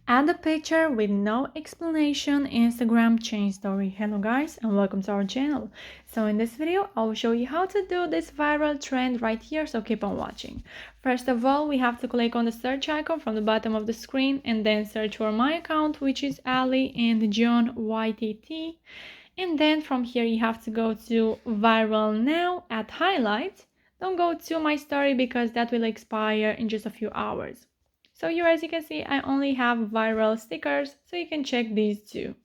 Add a picture with no explanation, Instagram change story. Hello guys and welcome to our channel. So in this video I will show you how to do this viral trend right here, so keep on watching. First of all, we have to click on the search icon from the bottom of the screen and then search for my account, which is Ali and John YTT. And then from here you have to go to viral now at highlights. Don't go to my story because that will expire in just a few hours. So here, as you can see, I only have viral stickers, so you can check these too.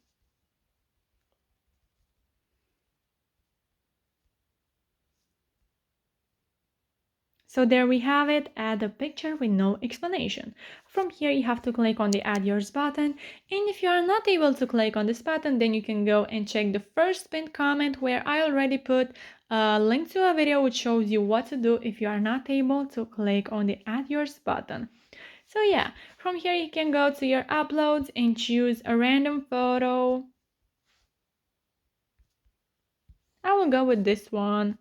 So there we have it, add a picture with no explanation. From here you have to click on the add yours button, and if you are not able to click on this button, then you can go and check the first pinned comment where I already put a link to a video which shows you what to do if you are not able to click on the add yours button. So yeah, from here you can go to your uploads and choose a random photo. I will go with this one.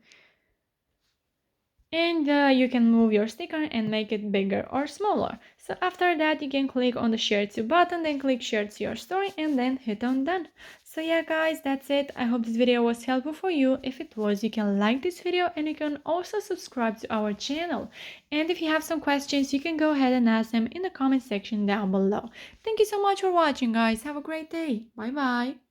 And you can move your sticker and make it bigger or smaller. So after that you can click on the share to button, then click share to your story and then hit on done. So yeah guys, that's it. I hope this video was helpful for you. If it was, you can like this video and you can also subscribe to our channel. And if you have some questions, you can go ahead and ask them in the comment section down below. Thank you so much for watching guys. Have a great day. Bye bye.